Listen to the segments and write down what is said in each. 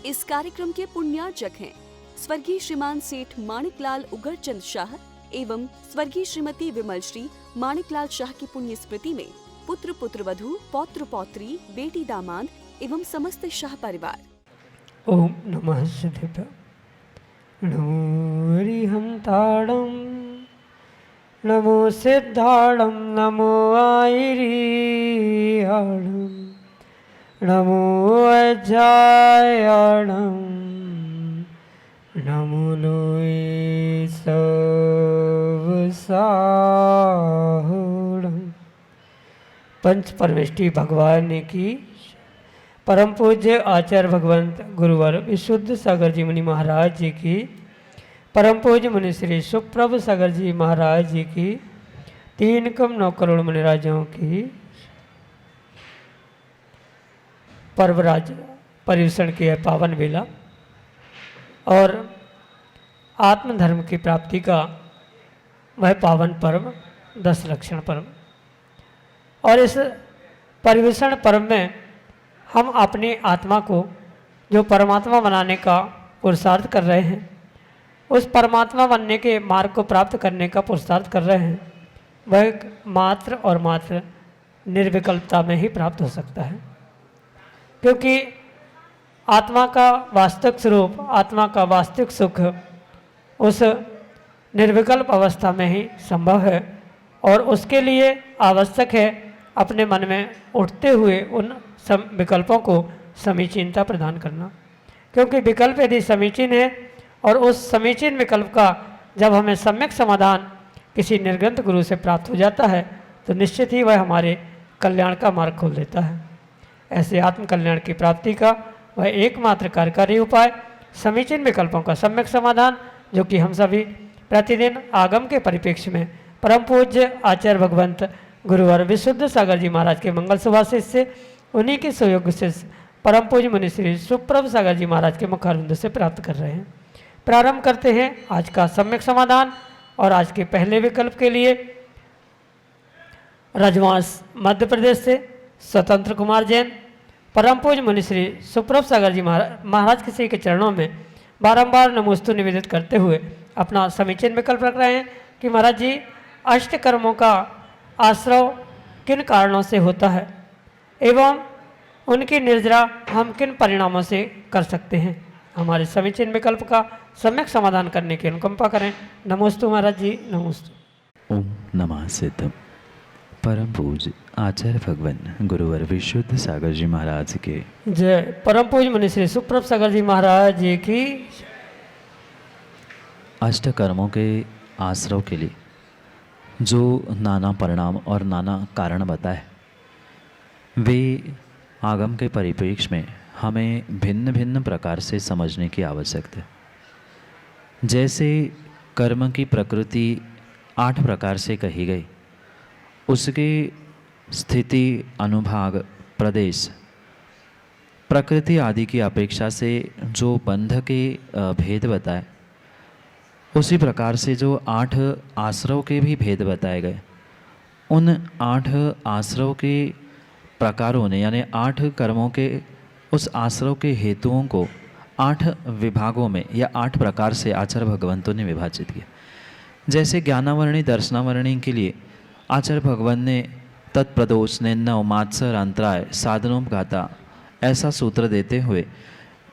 इस कार्यक्रम के पुण्यार्चक हैं स्वर्गीय श्रीमान सेठ माणिकलाल उगरचंद शाह एवं स्वर्गीय श्रीमती विमल श्री माणिकलाल शाह की पुण्य स्मृति में पुत्र पुत्रवधू पौत्र पौत्री बेटी दामाद एवं समस्त शाह परिवार। ओम नमः सिद्धाय नमो हरिहंताणं नमो सिद्धाणं नमो आयरियाणं नमो अजायाणं नमो लोय सवसाहुणं। पंच परमेष्टि भगवान की परम पूज्य आचार्य भगवंत गुरुवर विशुद्ध सागर जी मुनि महाराज जी की, परम पूज्य मुनि श्री सुप्रभ सागर जी महाराज जी की, 3,9 करोड़ मुनिराजों की पर्वराज परिवेषण की है पावन बेला और आत्मधर्म की प्राप्ति का वह पावन पर्व 10 लक्षण पर्व। और इस परिवेषण पर्व में हम अपनी आत्मा को जो परमात्मा बनाने का पुरुषार्थ कर रहे हैं, उस परमात्मा बनने के मार्ग को प्राप्त करने का पुरुषार्थ कर रहे हैं, वह मात्र और मात्र निर्विकल्पता में ही प्राप्त हो सकता है। क्योंकि आत्मा का वास्तविक स्वरूप, आत्मा का वास्तविक सुख उस निर्विकल्प अवस्था में ही संभव है और उसके लिए आवश्यक है अपने मन में उठते हुए उन विकल्पों को समीचीनता प्रदान करना। क्योंकि विकल्प यदि समीचीन है और उस समीचीन विकल्प का जब हमें सम्यक समाधान किसी निर्ग्रंथ गुरु से प्राप्त हो जाता है तो निश्चित ही वह हमारे कल्याण का मार्ग खोल देता है। ऐसे आत्म कल्याण की प्राप्ति का वह एकमात्र कार्यकारी उपाय समीचीन विकल्पों का सम्यक समाधान, जो कि हम सभी प्रतिदिन आगम के परिप्रेक्ष्य में परम पूज्य आचार्य भगवंत गुरुवर विशुद्ध सागर जी महाराज के मंगल सुभाषित से, उन्हीं के सहयोग से परम पूज्य मुनि श्री सुप्रभ सागर जी महाराज के मुखारविंद से प्राप्त कर रहे हैं। प्रारंभ करते हैं आज का सम्यक समाधान। और आज के पहले विकल्प के लिए राजवांश मध्य प्रदेश से स्वतंत्र कुमार जैन परम पूज्य मुनि श्री सुप्रभ सागर जी महाराज के श्री के चरणों में बारंबार नमोस्तु निवेदित करते हुए अपना समीचीन विकल्प रख रहे हैं कि महाराज जी, अष्ट कर्मों का आश्रव किन कारणों से होता है एवं उनकी निर्जरा हम किन परिणामों से कर सकते हैं। हमारे समीचीन विकल्प का सम्यक समाधान करने की अनुकंपा करें। नमोस्तु महाराज जी, नमोस्तु। ओम नमः सिद्धम। परम पूज्य आचार्य भगवान गुरुवर विशुद्ध सागर जी महाराज के जय। परम पूज्य मुनि श्री सुप्रभ सागर जी महाराज जी की। अष्ट कर्मों के आश्रव के लिए जो नाना परिणाम और नाना कारण बताए, वे आगम के परिप्रेक्ष्य में हमें भिन्न भिन्न प्रकार से समझने की आवश्यकता है। जैसे कर्म की प्रकृति 8 प्रकार से कही गई, उसके स्थिति, अनुभाग, प्रदेश, प्रकृति आदि की अपेक्षा से जो बंध के भेद बताए, उसी प्रकार से जो 8 आश्रव के भी भेद बताए गए, उन 8 आश्रव के प्रकारों ने, यानी 8 कर्मों के उस आश्रव के हेतुओं को 8 विभागों में या 8 प्रकार से आचार्य भगवंतों ने विभाजित किया। जैसे ज्ञानावरणी दर्शनावरणी के लिए आचार्य भगवान ने तत्प्रदोष, निन्नव, मात्सर, अंतराय, साधनोपघाता ऐसा सूत्र देते हुए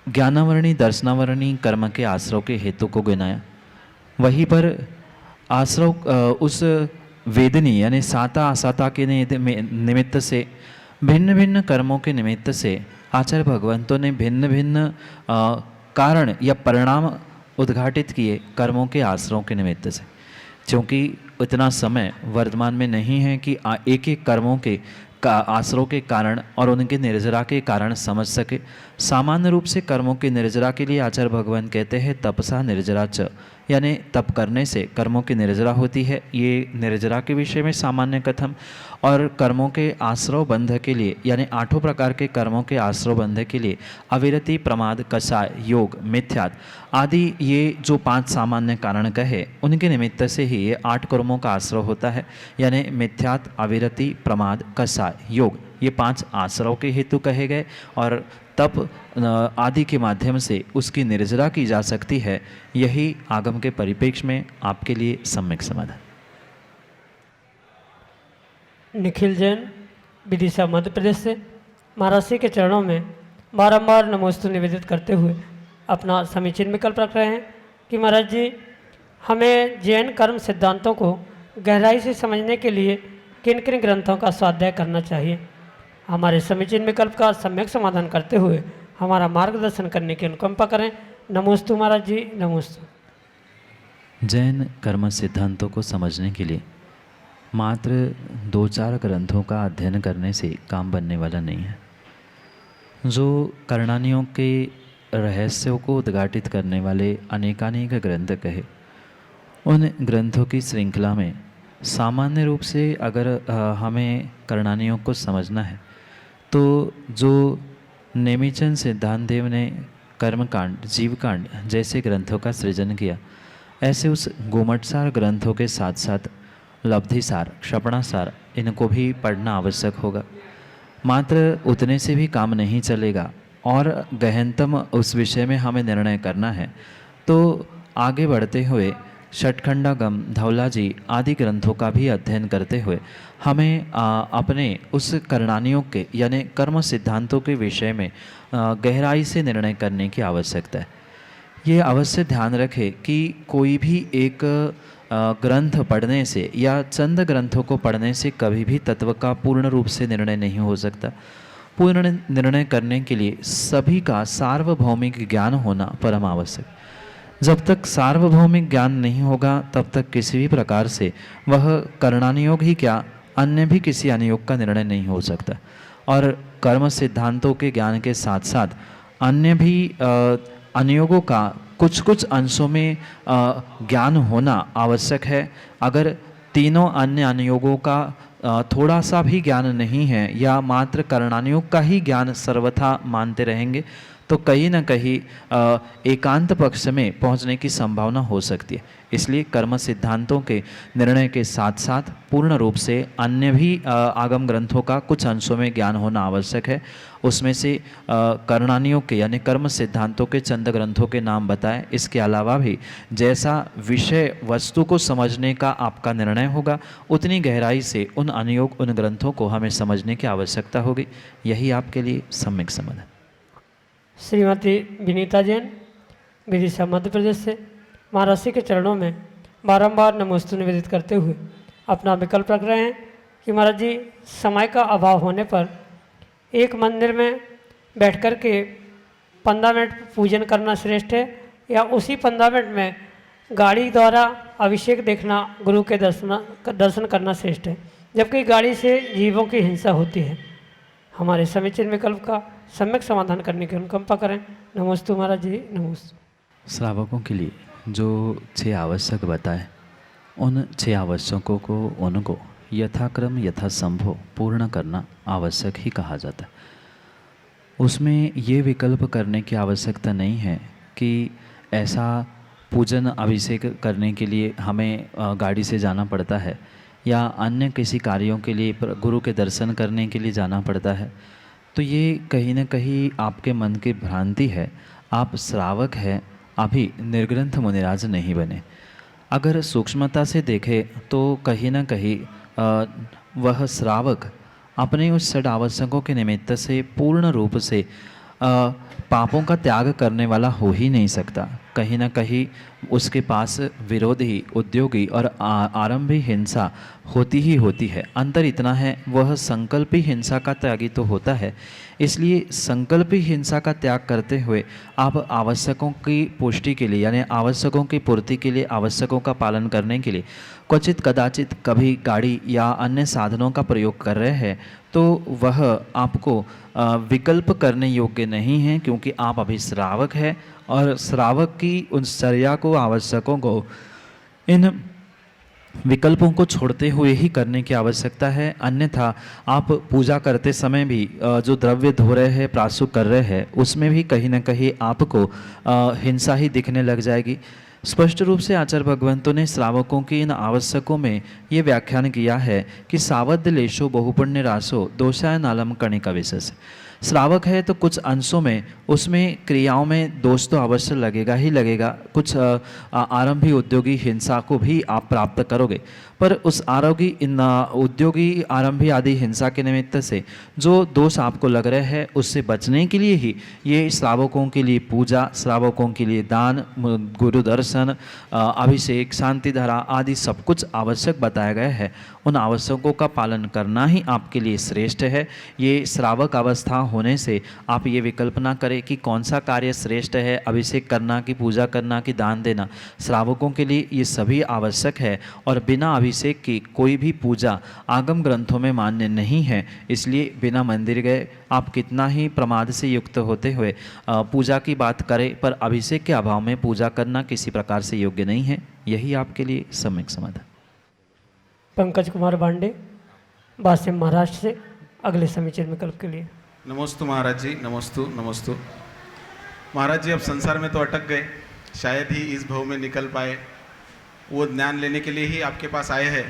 ज्ञानावरणी दर्शनावरणी कर्म के आश्रव के हेतु को गिनाया। वहीं पर आश्रव उस वेदनी यानी साता असाता के निमित्त से, भिन्न भिन्न कर्मों के निमित्त से आचार्य भगवंतों ने भिन्न भिन्न कारण या परिणाम उद्घाटित किए कर्मों के आश्रयों के निमित्त से। क्योंकि इतना समय वर्तमान में नहीं है कि एक एक कर्मों के आश्रयों के कारण और उनके निर्जरा के कारण समझ सके। सामान्य रूप से कर्मों की निर्जरा के लिए आचार्य भगवान कहते हैं तपसा निर्जरा च, यानी तप करने से कर्मों की निर्जरा होती है। ये निर्जरा के विषय में सामान्य कथन। और कर्मों के आश्रव बंध के लिए, यानी 8 प्रकार के कर्मों के आश्रव बंध के लिए अविरति, प्रमाद, कषाय, योग, मिथ्यात आदि ये जो 5 सामान्य कारण कहे, उनके निमित्त से ही ये 8 कर्मों का आश्रव होता है। यानी मिथ्यात, अविरति, प्रमाद, कषाय, योग ये 5 आश्रव के हेतु कहे गए और तप आदि के माध्यम से उसकी निर्जरा की जा सकती है। यही आगम के परिप्रेक्ष्य में आपके लिए सम्यक समाधान। निखिल जैन विदिशा मध्य प्रदेश से महाराज श्री के चरणों में बारंबार नमोस्तु निवेदित करते हुए अपना समीचीन विकल्प रख रहे हैं कि महाराज जी, हमें जैन कर्म सिद्धांतों को गहराई से समझने के लिए किन किन ग्रंथों का स्वाध्याय करना चाहिए। हमारे समीचीन विकल्प का सम्यक समाधान करते हुए हमारा मार्गदर्शन करने की अनुकंपा करें। नमोस्तु महाराज जी, नमोस्तु। जैन कर्म सिद्धांतों को समझने के लिए मात्र 2-4 ग्रंथों का अध्ययन करने से काम बनने वाला नहीं है। जो करणानियों के रहस्यों को उद्घाटित करने वाले अनेकानेक ग्रंथ कहे, उन ग्रंथों की श्रृंखला में सामान्य रूप से अगर हमें करणानियों को समझना है तो जो नेमिचंद सिद्धांत देव ने कर्मकांड, जीवकांड जैसे ग्रंथों का सृजन किया, ऐसे उस गोमटसार ग्रंथों के साथ साथ लब्धिसार, क्षपणासार, इनको भी पढ़ना आवश्यक होगा। मात्र उतने से भी काम नहीं चलेगा और गहनतम उस विषय में हमें निर्णय करना है तो आगे बढ़ते हुए षटखंडागम, धौलाजी आदि ग्रंथों का भी अध्ययन करते हुए हमें अपने उस करणानियों के यानी कर्म सिद्धांतों के विषय में गहराई से निर्णय करने की आवश्यकता है। ये अवश्य ध्यान रखें कि कोई भी एक ग्रंथ पढ़ने से या चंद ग्रंथों को पढ़ने से कभी भी तत्व का पूर्ण रूप से निर्णय नहीं हो सकता। पूर्ण निर्णय करने के लिए सभी का सार्वभौमिक ज्ञान होना परम आवश्यक। जब तक सार्वभौमिक ज्ञान नहीं होगा तब तक किसी भी प्रकार से वह करणानियोग ही क्या अन्य भी किसी अनुयोग का निर्णय नहीं हो सकता। और कर्म सिद्धांतों के ज्ञान के साथ साथ अन्य भी अनुयोगों का कुछ कुछ अंशों में ज्ञान होना आवश्यक है। अगर तीनों अन्य अनुयोगों का थोड़ा सा भी ज्ञान नहीं है या मात्र करणानुयोग का ही ज्ञान सर्वथा मानते रहेंगे तो कहीं न कहीं एकांत पक्ष में पहुंचने की संभावना हो सकती है। इसलिए कर्म सिद्धांतों के निर्णय के साथ साथ पूर्ण रूप से अन्य भी आगम ग्रंथों का कुछ अंशों में ज्ञान होना आवश्यक है। उसमें से करणानियों के यानी कर्म सिद्धांतों के चंद ग्रंथों के नाम बताए। इसके अलावा भी जैसा विषय वस्तु को समझने का आपका निर्णय होगा उतनी गहराई से उन अनुयोग, उन ग्रंथों को हमें समझने की आवश्यकता होगी। यही आपके लिए सम्यक समाधान। श्रीमती विनीता जैन विदिशा मध्य प्रदेश से महाराज श्री के चरणों में बारंबार नमोस्तु निवेदित करते हुए अपना विकल्प रख रहे हैं कि महाराज जी, समय का अभाव होने पर एक मंदिर में बैठकर के 15 मिनट पूजन करना श्रेष्ठ है या उसी 15 मिनट में गाड़ी द्वारा अभिषेक देखना, गुरु के दर्शन करना श्रेष्ठ है, जबकि गाड़ी से जीवों की हिंसा होती है। हमारे समीचीन विकल्प का सम्यक समाधान करने की अनुकंपा करें। नमोस्तु महाराज जी, नमोस्तु। श्रावकों के लिए जो 6 आवश्यक बताए उन 6 आवश्यकों को उनको यथाक्रम यथासंभव पूर्ण करना आवश्यक ही कहा जाता है। उसमें ये विकल्प करने की आवश्यकता नहीं है कि ऐसा पूजन अभिषेक करने के लिए हमें गाड़ी से जाना पड़ता है या अन्य किसी कार्यों के लिए गुरु के दर्शन करने के लिए जाना पड़ता है। तो ये कहीं न कहीं आपके मन की भ्रांति है। आप श्रावक हैं, अभी निर्ग्रंथ मुनिराज नहीं बने। अगर सूक्ष्मता से देखें तो कहीं न कहीं वह श्रावक अपने उस षड आवश्यकों के निमित्त से पूर्ण रूप से पापों का त्याग करने वाला हो ही नहीं सकता। कहीं न कहीं उसके पास विरोधी, उद्योगी और आरंभी हिंसा होती ही होती है। अंतर इतना है, वह संकल्पी हिंसा का त्यागी तो होता है। इसलिए संकल्पी हिंसा का त्याग करते हुए आप आवश्यकों की पुष्टि के लिए यानी आवश्यकों की पूर्ति के लिए, आवश्यकों का पालन करने के लिए क्वचित कदाचित कभी गाड़ी या अन्य साधनों का प्रयोग कर रहे हैं तो वह आपको विकल्प करने योग्य नहीं है, क्योंकि आप अभी श्रावक है और श्रावक की उन चर्या को, आवश्यकों को, इन विकल्पों को छोड़ते हुए ही करने की आवश्यकता है। अन्यथा आप पूजा करते समय भी जो द्रव्य धो रहे हैं, प्राशुक कर रहे हैं, उसमें भी कहीं न कहीं आपको हिंसा ही दिखने लग जाएगी। स्पष्ट रूप से आचार्य भगवंतों ने श्रावकों की इन आवश्यकों में ये व्याख्यान किया है कि सावध लेशो बहुपुण्य रासो दोषाय नालम कणिका विशेष। श्रावक है तो कुछ अंशों में उसमें क्रियाओं में दोष तो अवश्य लगेगा ही लगेगा। कुछ आरंभी उद्योगी हिंसा को भी आप प्राप्त करोगे, पर उस उद्योगी आरंभी आदि हिंसा के निमित्त से जो दोष आपको लग रहे हैं उससे बचने के लिए ही ये श्रावकों के लिए पूजा, श्रावकों के लिए दान, गुरु दर्शन, अभिषेक, शांति धारा आदि सब कुछ आवश्यक बताया गया है। उन आवश्यकों का पालन करना ही आपके लिए श्रेष्ठ है। ये श्रावक अवस्था होने से आप ये विकल्प ना करें कि कौन सा कार्य श्रेष्ठ है, अभिषेक करना कि पूजा करना कि दान देना। श्रावकों के लिए ये सभी आवश्यक है और बिना अभिषेक की कोई भी पूजा आगम ग्रंथों में मान्य नहीं है। इसलिए बिना मंदिर गए आप कितना ही प्रमाद से युक्त होते हुए पूजा की बात करें, पर अभिषेक के अभाव में पूजा करना किसी प्रकार से योग्य नहीं है। यही आपके लिए सम्यक समाधान। पंकज कुमार बांडे, वासिम महाराष्ट्र से, अगले समीचीन विकल्प के लिए। नमोस्तु महाराज जी, नमोस्तु नमोस्तु। महाराज जी अब संसार में तो अटक गए, शायद ही इस भव में निकल पाए। वो ज्ञान लेने के लिए ही आपके पास आए हैं,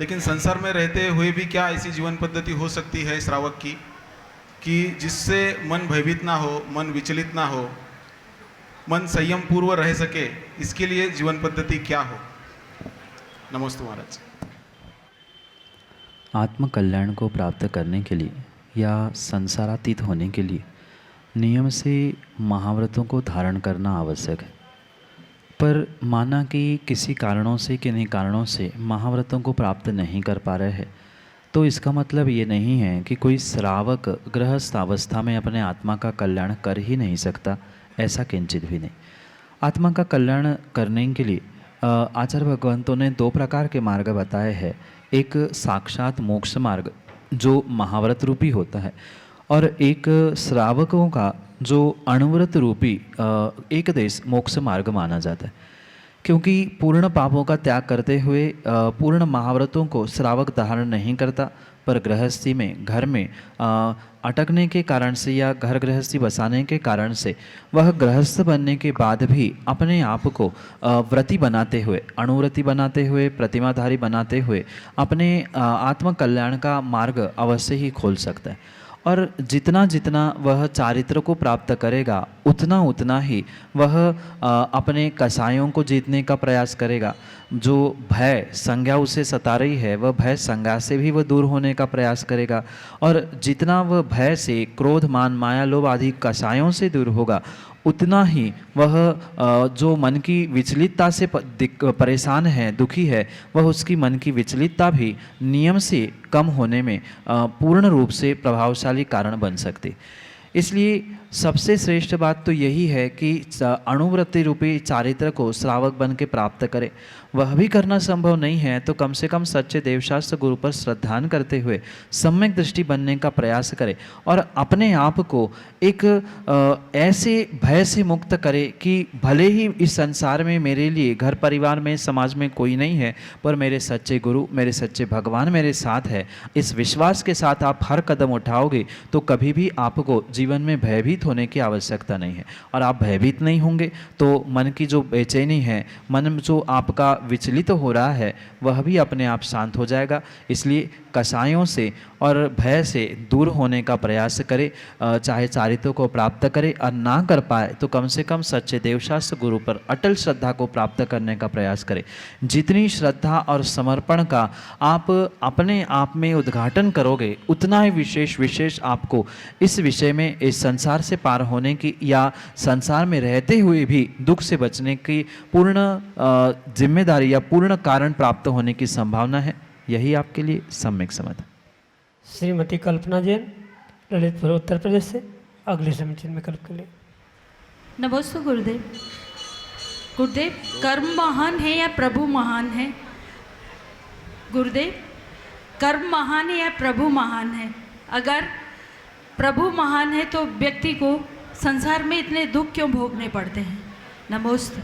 लेकिन संसार में रहते हुए भी क्या ऐसी जीवन पद्धति हो सकती है श्रावक की कि जिससे मन भयभीत ना हो, मन विचलित ना हो, मन संयम पूर्व रह सके? इसके लिए जीवन पद्धति क्या हो? नमोस्तु महाराज। आत्म कल्याण को प्राप्त करने के लिए या संसारातीत होने के लिए नियम से महाव्रतों को धारण करना आवश्यक है। पर माना कि किसी कारणों से, किन्हीं कारणों से महाव्रतों को प्राप्त नहीं कर पा रहे हैं, तो इसका मतलब ये नहीं है कि कोई श्रावक गृहस्थ अवस्था में अपने आत्मा का कल्याण कर ही नहीं सकता। ऐसा किंचित भी नहीं। आत्मा का कल्याण करने के लिए आचार्य भगवंतों ने दो प्रकार के मार्ग बताए हैं। एक साक्षात मोक्ष मार्ग जो महाव्रत रूपी होता है, और एक श्रावकों का जो अणुव्रत रूपी एकदेश मोक्ष मार्ग माना जाता है। क्योंकि पूर्ण पापों का त्याग करते हुए पूर्ण महाव्रतों को श्रावक धारण नहीं करता, पर गृहस्थी में, घर में अटकने के कारण से या घर गृहस्थी बसाने के कारण से वह गृहस्थ बनने के बाद भी अपने आप को व्रती बनाते हुए, अणुव्रती बनाते हुए, प्रतिमाधारी बनाते हुए अपने आत्म कल्याण का मार्ग अवश्य ही खोल सकता है। और जितना जितना वह चारित्र को प्राप्त करेगा, उतना उतना ही वह अपने कसायों को जीतने का प्रयास करेगा। जो भय संज्ञा उसे सता रही है, वह भय संज्ञा से भी वह दूर होने का प्रयास करेगा। और जितना वह भय से, क्रोध, मान, माया, लोभ आदि कसायों से दूर होगा, उतना ही वह जो मन की विचलितता से परेशान है, दुखी है, वह उसकी मन की विचलितता भी नियम से कम होने में पूर्ण रूप से प्रभावशाली कारण बन सकती। इसलिए सबसे श्रेष्ठ बात तो यही है कि अणुव्रति रूपी चारित्र को श्रावक बन के प्राप्त करे। वह भी करना संभव नहीं है तो कम से कम सच्चे देवशास्त्र गुरु पर श्रद्धान करते हुए सम्यक दृष्टि बनने का प्रयास करे और अपने आप को एक ऐसे भय से मुक्त करे कि भले ही इस संसार में मेरे लिए, घर परिवार में, समाज में कोई नहीं है, पर मेरे सच्चे गुरु, मेरे सच्चे भगवान मेरे साथ है। इस विश्वास के साथ आप हर कदम उठाओगे तो कभी भी आपको जीवन में भयभीत होने की आवश्यकता नहीं है। और आप भयभीत नहीं होंगे तो मन की जो बेचैनी है, मन जो आपका विचलित हो रहा है, वह भी अपने आप शांत हो जाएगा। इसलिए कसायों से और भय से दूर होने का प्रयास करे। चाहे चारित्रों को प्राप्त करे और ना कर पाए तो कम से कम सच्चे देवशास्त्र गुरु पर अटल श्रद्धा को प्राप्त करने का प्रयास करे। जितनी श्रद्धा और समर्पण का आप अपने आप में उद्घाटन करोगे, उतना ही विशेष आपको इस विषय में, इस संसार से पार होने की या संसार में रहते हुए भी दुख से बचने की पूर्ण जिम्मेदारी या पूर्ण कारण प्राप्त होने की संभावना है। यही आपके लिए सम्यक समाधान। श्रीमती कल्पना जैन, ललितपुर, उत्तर प्रदेश से, अगले समीचीन विकल्प के लिए। नमस्ते गुरुदेव। गुरुदेव, कर्म महान है या प्रभु महान है? गुरुदेव, कर्म महान है या प्रभु महान है? अगर प्रभु महान है तो व्यक्ति को संसार में इतने दुख क्यों भोगने पड़ते हैं? नमस्ते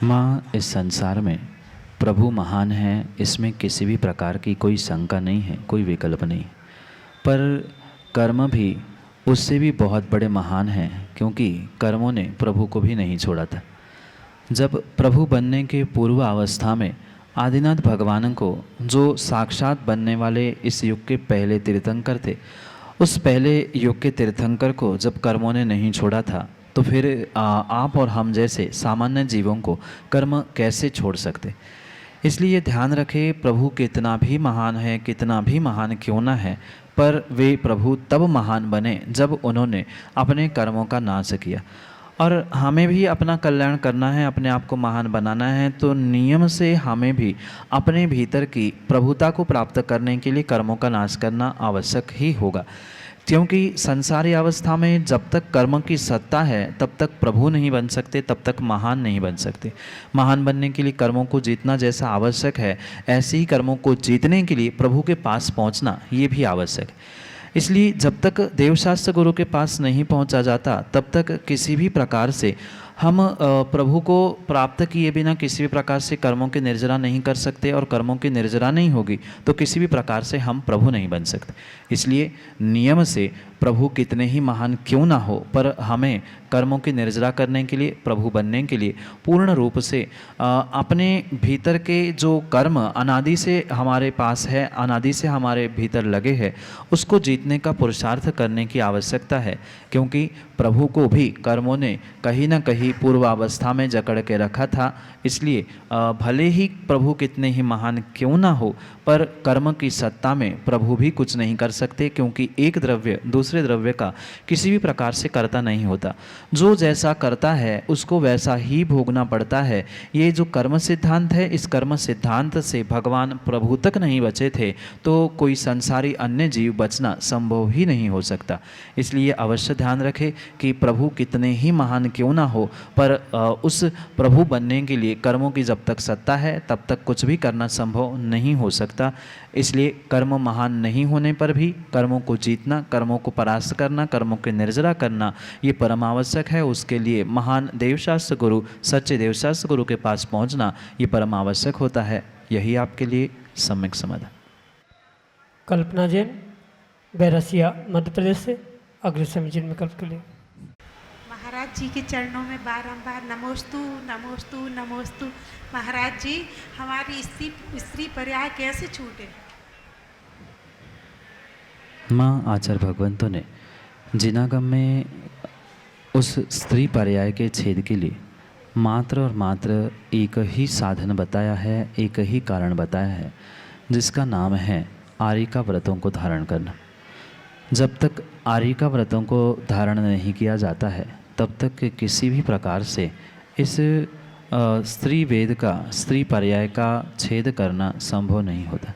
माँ, इस संसार में प्रभु महान है, इसमें किसी भी प्रकार की कोई शंका नहीं है, कोई विकल्प नहीं। पर कर्म भी उससे भी बहुत बड़े महान हैं, क्योंकि कर्मों ने प्रभु को भी नहीं छोड़ा था। जब प्रभु बनने के पूर्व अवस्था में आदिनाथ भगवान को, जो साक्षात बनने वाले इस युग के पहले तीर्थंकर थे, उस पहले युग के तीर्थंकर को जब कर्मों ने नहीं छोड़ा था, तो फिर आप और हम जैसे सामान्य जीवों को कर्म कैसे छोड़ सकते। इसलिए ध्यान रखें, प्रभु कितना भी महान है, कितना भी महान क्यों ना है, पर वे प्रभु तब महान बने जब उन्होंने अपने कर्मों का नाश किया। और हमें भी अपना कल्याण करना है, अपने आप को महान बनाना है, तो नियम से हमें भी अपने भीतर की प्रभुता को प्राप्त करने के लिए कर्मों का नाश करना आवश्यक ही होगा। क्योंकि संसारी अवस्था में जब तक कर्म की सत्ता है तब तक प्रभु नहीं बन सकते, तब तक महान नहीं बन सकते। महान बनने के लिए कर्मों को जीतना जैसा आवश्यक है, ऐसे ही कर्मों को जीतने के लिए प्रभु के पास पहुंचना ये भी आवश्यक है। इसलिए जब तक देवशास्त्र गुरु के पास नहीं पहुंचा जाता, तब तक किसी भी प्रकार से हम प्रभु को प्राप्त किए बिना किसी भी प्रकार से कर्मों की निर्जरा नहीं कर सकते, और कर्मों की निर्जरा नहीं होगी तो किसी भी प्रकार से हम प्रभु नहीं बन सकते। इसलिए नियम से प्रभु कितने ही महान क्यों ना हो, पर हमें कर्मों की निर्जरा करने के लिए, प्रभु बनने के लिए पूर्ण रूप से अपने भीतर के जो कर्म अनादि से हमारे पास है, अनादि से हमारे भीतर लगे हैं, उसको जीतने का पुरुषार्थ करने की आवश्यकता है। क्योंकि प्रभु को भी कर्मों ने कहीं ना कहीं पूर्वावस्था में जकड़ के रखा था। इसलिए भले ही प्रभु कितने ही महान क्यों ना हो, पर कर्म की सत्ता में प्रभु भी कुछ नहीं कर सकते, क्योंकि एक द्रव्य दूसरे द्रव्य का किसी भी प्रकार से करता नहीं होता। जो जैसा करता है उसको वैसा ही भोगना पड़ता है। ये जो कर्म सिद्धांत है, इस कर्म सिद्धांत से भगवान प्रभु तक नहीं बचे थे तो कोई संसारी अन्य जीव बचना संभव ही नहीं हो सकता। इसलिए अवश्य ध्यान रखें कि प्रभु कितने ही महान क्यों ना हो, पर उस प्रभु बनने के लिए कर्मों की जब तक सत्ता है तब तक कुछ भी करना संभव नहीं हो सकता। इसलिए कर्म महान नहीं होने पर भी कर्मों को जीतना, कर्मों को परास्त करना, कर्मों की निर्जरा करना ये परम आवश्यक है। उसके लिए महान देवशास्त्र गुरु, सच्चे देवशास्त्र गुरु के पास पहुंचना ये परम आवश्यक होता है। यही आपके लिए सम्यक समाधान। कल्पना जैन, बैरसिया, मध्य प्रदेश से अगले समीचीन विकल्प के लिए। महाराज जी के चरणों में बारंबार नमोस्तु नमोस्तु नमोस्तु। महाराज जी, हमारी स्त्री पर्याय कैसे छूटे? माँ आचार्य भगवंतों ने जिनागम में उस स्त्री पर्याय के छेद के लिए मात्र और मात्र एक ही साधन बताया है, एक ही कारण बताया है, जिसका नाम है आर्यिका व्रतों को धारण करना। जब तक आर्यिका व्रतों को धारण नहीं किया जाता है तब तक किसी भी प्रकार से इस स्त्री वेद का, स्त्री पर्याय का छेद करना संभव नहीं होता।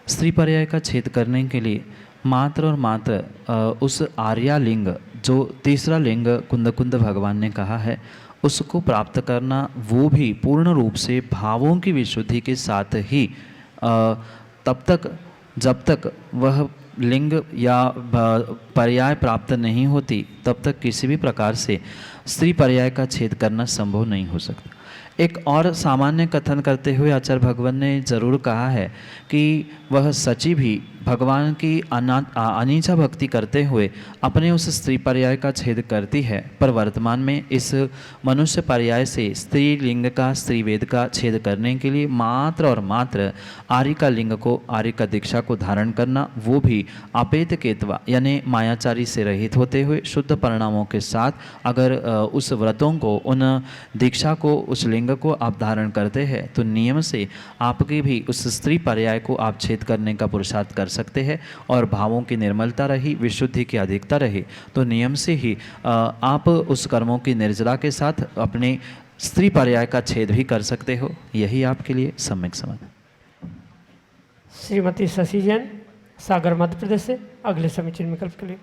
स्त्री पर्याय का छेद करने के लिए मात्र और मात्र उस आर्या लिंग, जो तीसरा लिंग कुंद भगवान ने कहा है, उसको प्राप्त करना, वो भी पूर्ण रूप से भावों की विशुद्धि के साथ ही तब तक, जब तक वह लिंग या पर्याय प्राप्त नहीं होती तब तक किसी भी प्रकार से स्त्री पर्याय का छेद करना संभव नहीं हो सकता। एक और सामान्य कथन करते हुए आचार्य भगवान ने जरूर कहा है कि वह सची भी भगवान की अनीचा भक्ति करते हुए अपने उस स्त्री पर्याय का छेद करती है, पर वर्तमान में इस मनुष्य पर्याय से स्त्री लिंग का, स्त्री वेद का छेद करने के लिए मात्र और मात्र आर्यिका लिंग को, आर्यिका दीक्षा को धारण करना, वो भी अपेत केतवा यानी मायाचारी से रहित होते हुए शुद्ध परिणामों के साथ, अगर उस व्रतों को, उन दीक्षा को, उस लिंग को आप धारण करते हैं तो नियम से आपके भी उस स्त्री पर्याय को आप छेद करने का पुरुषार्थ कर सकते हैं। और भावों की निर्मलता रही, विशुद्धि की अधिकता रही तो नियम से ही आप उस कर्मों की निर्जरा के साथ अपने स्त्री पर्याय का छेद भी कर सकते हो। यही आपके लिए सम्यक समाधान। श्रीमती शशि जैन, सागर, मध्य प्रदेश से अगले समीचीन विकल्प के लिए।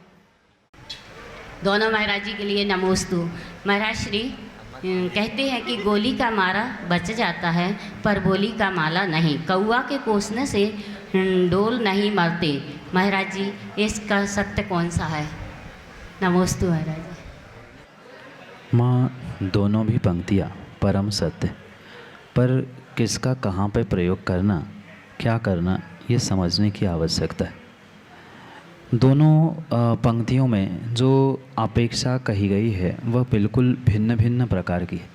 दोनों महाराज जी के लिए नमोस्तु। महाराज श्री कहते हैं कि गोली का मारा बच जाता है पर बोली का माला नहीं, कौआ के कोसने से डोल नहीं मरते। महाराज जी, इसका सत्य कौन सा है? नमोस्तु महाराज जी। माँ, दोनों भी पंक्तियाँ परम सत्य, पर किसका कहाँ पे प्रयोग करना, क्या करना, ये समझने की आवश्यकता है। दोनों पंक्तियों में जो अपेक्षा कही गई है वह बिल्कुल भिन्न भिन्न प्रकार की है।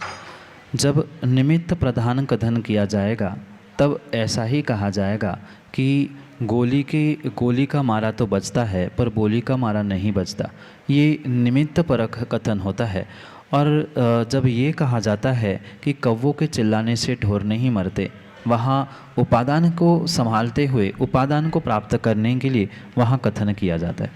जब निमित्त प्रधान कथन किया जाएगा तब ऐसा ही कहा जाएगा कि गोली का मारा तो बचता है पर बोली का मारा नहीं बचता। ये निमित्त परक कथन होता है। और जब ये कहा जाता है कि कौवों के चिल्लाने से ढोर नहीं मरते, वहाँ उपादान को संभालते हुए उपादान को प्राप्त करने के लिए वहाँ कथन किया जाता है।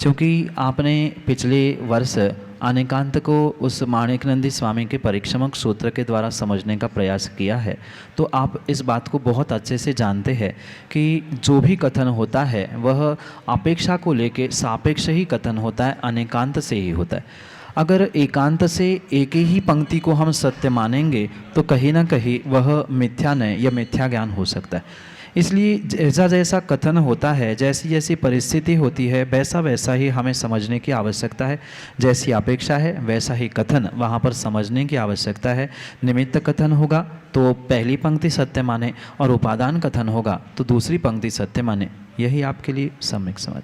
क्योंकि आपने पिछले वर्ष अनेकांत को उस माणिकनंदी स्वामी के परिक्षमक सूत्र के द्वारा समझने का प्रयास किया है, तो आप इस बात को बहुत अच्छे से जानते हैं कि जो भी कथन होता है वह अपेक्षा को लेके सापेक्ष ही कथन होता है, अनेकांत से ही होता है। अगर एकांत से एक ही पंक्ति को हम सत्य मानेंगे तो कहीं ना कहीं वह मिथ्या नय या मिथ्या ज्ञान हो सकता है। इसलिए जैसा जैसा कथन होता है, जैसी जैसी परिस्थिति होती है, वैसा वैसा ही हमें समझने की आवश्यकता है। जैसी अपेक्षा है वैसा ही कथन वहाँ पर समझने की आवश्यकता है। निमित्त कथन होगा तो पहली पंक्ति सत्य माने और उपादान कथन होगा तो दूसरी पंक्ति सत्य माने। यही आपके लिए सम्यक समझ।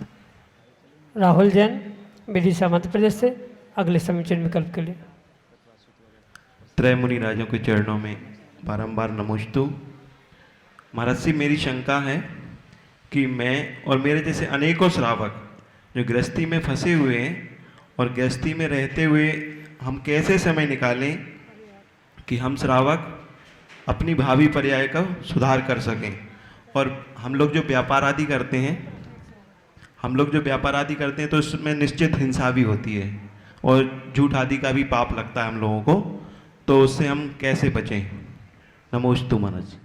राहुल जैन, विदिशा मध्य प्रदेश से, अगले समीचीन विकल्प के लिए। त्रय मुनि राजों के चरणों में बारंबार नमोस्तु। महाराज जी, मेरी शंका है कि मैं और मेरे जैसे अनेकों श्रावक जो गृहस्थी में फंसे हुए हैं और गृहस्थी में रहते हुए हम कैसे समय निकालें कि हम श्रावक अपनी भावी पर्याय का सुधार कर सकें। और हम लोग जो व्यापार आदि करते हैं तो उसमें निश्चित हिंसा भी होती है और झूठ आदि का भी पाप लगता है हम लोगों को, तो उससे हम कैसे बचें? नमोस्तु महाराज।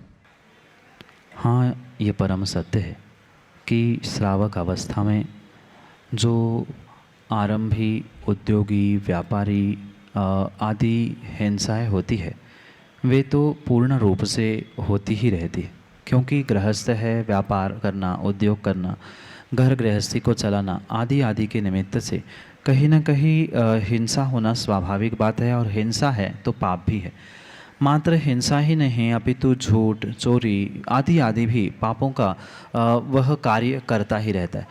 हाँ, ये परम सत्य है कि श्रावक अवस्था में जो आरंभी उद्योगी व्यापारी आदि हिंसाएं होती है वे तो पूर्ण रूप से होती ही रहती है, क्योंकि गृहस्थ है, व्यापार करना, उद्योग करना, घर गृहस्थी को चलाना आदि आदि के निमित्त से कहीं ना कहीं हिंसा होना स्वाभाविक बात है। और हिंसा है तो पाप भी है। मात्र हिंसा ही नहीं अपितु झूठ, चोरी आदि आदि भी पापों का वह कार्य करता ही रहता है।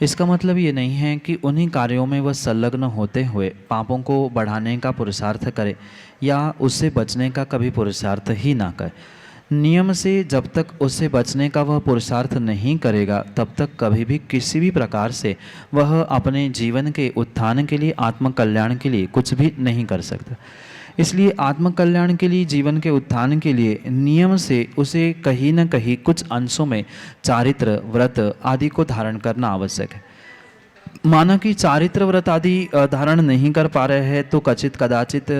इसका मतलब ये नहीं है कि उन्हीं कार्यों में वह संलग्न होते हुए पापों को बढ़ाने का पुरुषार्थ करे या उससे बचने का कभी पुरुषार्थ ही ना करे। नियम से जब तक उससे बचने का वह पुरुषार्थ नहीं करेगा तब तक कभी भी किसी भी प्रकार से वह अपने जीवन के उत्थान के लिए, आत्मकल्याण के लिए कुछ भी नहीं कर सकता। इसलिए आत्मकल्याण के लिए, जीवन के उत्थान के लिए नियम से उसे कहीं न कहीं कुछ अंशों में चारित्र, व्रत आदि को धारण करना आवश्यक है। माना कि चारित्र व्रत आदि धारण नहीं कर पा रहे हैं तो कचित कदाचित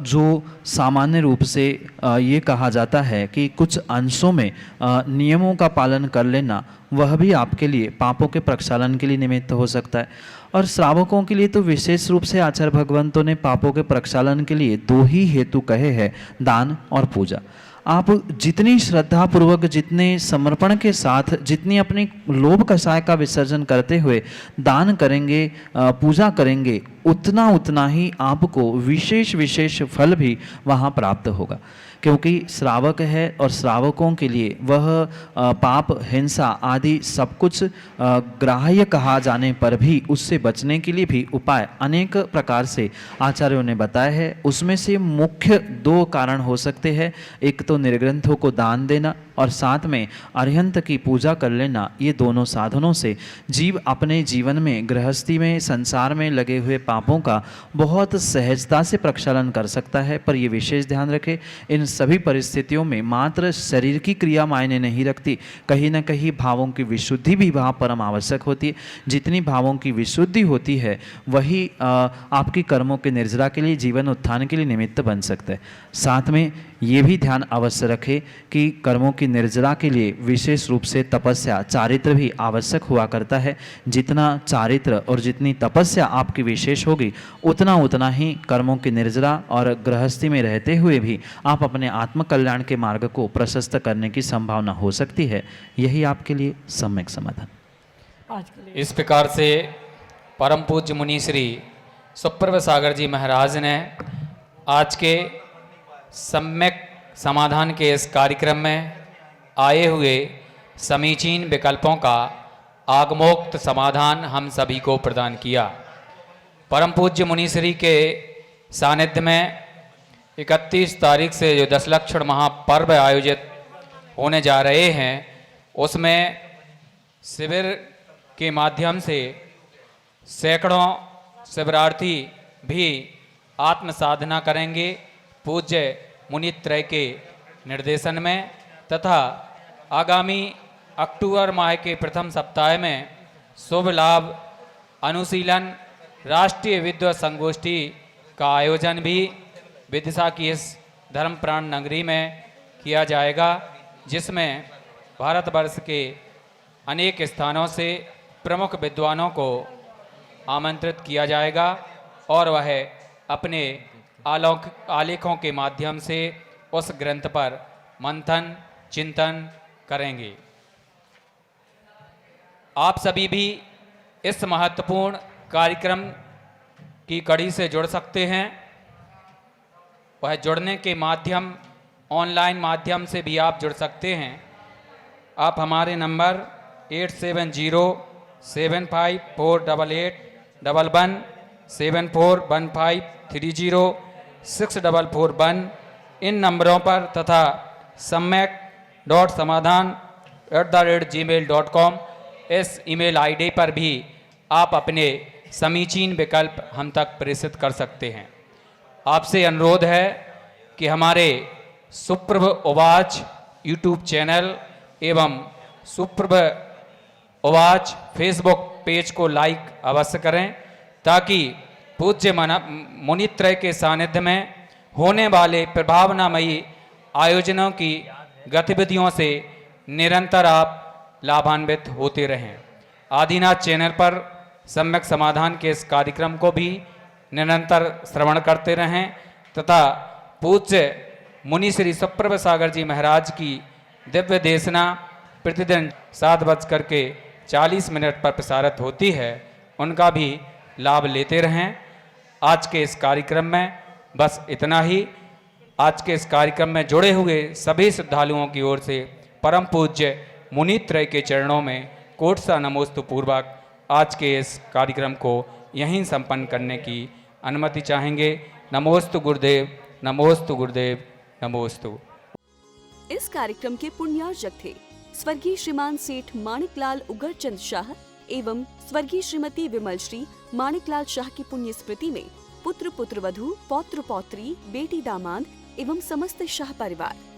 जो सामान्य रूप से ये कहा जाता है कि कुछ अंशों में नियमों का पालन कर लेना, वह भी आपके लिए पापों के प्रक्षालन के लिए निमित्त हो सकता है। और श्रावकों के लिए तो विशेष रूप से आचार्य भगवंतों ने पापों के प्रक्षालन के लिए दो ही हेतु कहे हैं, दान और पूजा। आप जितनी श्रद्धा पूर्वक, जितने समर्पण के साथ, जितनी अपनी लोभ कषाय का विसर्जन करते हुए दान करेंगे, पूजा करेंगे, उतना ही आपको विशेष विशेष फल भी वहाँ प्राप्त होगा। क्योंकि श्रावक है और श्रावकों के लिए वह पाप, हिंसा आदि सब कुछ ग्राह्य कहा जाने पर भी उससे बचने के लिए भी उपाय अनेक प्रकार से आचार्यों ने बताए हैं। उसमें से मुख्य दो कारण हो सकते हैं, एक तो निर्ग्रंथों को दान देना और साथ में अरिहंत की पूजा कर लेना। ये दोनों साधनों से जीव अपने जीवन में, गृहस्थी में, संसार में लगे हुए पापों का बहुत सहजता से प्रक्षालन कर सकता है। पर ये विशेष ध्यान रखें, इन सभी परिस्थितियों में मात्र शरीर की क्रिया मायने नहीं रखती, कहीं ना कहीं भावों की विशुद्धि भी वहाँ परम आवश्यक होती है। जितनी भावों की विशुद्धि होती है वही आपकी कर्मों के निर्जरा के लिए, जीवन उत्थान के लिए निमित्त बन सकता है। साथ में ये भी ध्यान अवश्य रखें कि कर्मों की निर्जरा के लिए विशेष रूप से तपस्या, चारित्र भी आवश्यक हुआ करता है। जितना चारित्र और जितनी तपस्या आपकी विशेष होगी उतना ही कर्मों की निर्जरा और गृहस्थी में रहते हुए भी आप अपने आत्मकल्याण के मार्ग को प्रशस्त करने की संभावना हो सकती है। यही आपके लिए सम्यक समाधान। आज के लिए इस प्रकार से परम पूज्य मुनि श्री सुप्रभ सागर जी महाराज ने आज के सम्यक समाधान के इस कार्यक्रम में आए हुए समीचीन विकल्पों का आगमोक्त समाधान हम सभी को प्रदान किया। परम पूज्य मुनि श्री के सानिध्य में 31 तारीख से जो 10 लक्षण महापर्व आयोजित होने जा रहे हैं, उसमें शिविर के माध्यम से सैकड़ों शिविरार्थी भी आत्म साधना करेंगे पूज्य मुनित्रय के निर्देशन में, तथा आगामी अक्टूबर माह के प्रथम सप्ताह में शुभ लाभ अनुशीलन राष्ट्रीय विद्वत संगोष्ठी का आयोजन भी विदिशा की इस धर्म प्राण नगरी में किया जाएगा, जिसमें भारतवर्ष के अनेक स्थानों से प्रमुख विद्वानों को आमंत्रित किया जाएगा और वह अपने आलेखों के माध्यम से उस ग्रंथ पर मंथन चिंतन करेंगे। आप सभी भी इस महत्वपूर्ण कार्यक्रम की कड़ी से जुड़ सकते हैं। वह जुड़ने के माध्यम ऑनलाइन माध्यम से भी आप जुड़ सकते हैं। आप हमारे नंबर 8707548811 7415306441 इन नंबरों पर तथा samyak.samadhan@gmail.com इस ईमेल आईडी पर भी आप अपने समीचीन विकल्प हम तक प्रेषित कर सकते हैं। आपसे अनुरोध है कि हमारे सुप्रभ उवाच यूट्यूब चैनल एवं सुप्रभ उवाच फेसबुक पेज को लाइक अवश्य करें, ताकि पूज्य मुनित्रय के सानिध्य में होने वाले प्रभावनामयी आयोजनों की गतिविधियों से निरंतर आप लाभान्वित होते रहें। आदिनाथ चैनल पर सम्यक समाधान के इस कार्यक्रम को भी निरंतर श्रवण करते रहें तथा पूज्य मुनि श्री सुप्रभ सागर जी महाराज की दिव्य देशना प्रतिदिन 7:40 पर प्रसारित होती है, उनका भी लाभ लेते रहें। आज के इस कार्यक्रम में बस इतना ही। आज के इस कार्यक्रम में जुड़े हुए सभी श्रद्धालुओं की ओर से परम पूज्य मुनित्रय के चरणों में कोट सा नमोस्तु पूर्वक आज के इस कार्यक्रम को यहीं संपन्न करने की अनुमति चाहेंगे। नमोस्तु गुरुदेव, नमोस्तु गुरुदेव, नमोस्तु। इस कार्यक्रम के पुण्यार्जक थे स्वर्गीय श्रीमान सेठ माणिकलाल उगरचंद शाह एवं स्वर्गीय श्रीमती विमल श्री माणिकलाल शाह की पुण्य स्मृति में पुत्र पुत्रवधू पौत्र पौत्री बेटी दामाद एवं समस्त शाह परिवार।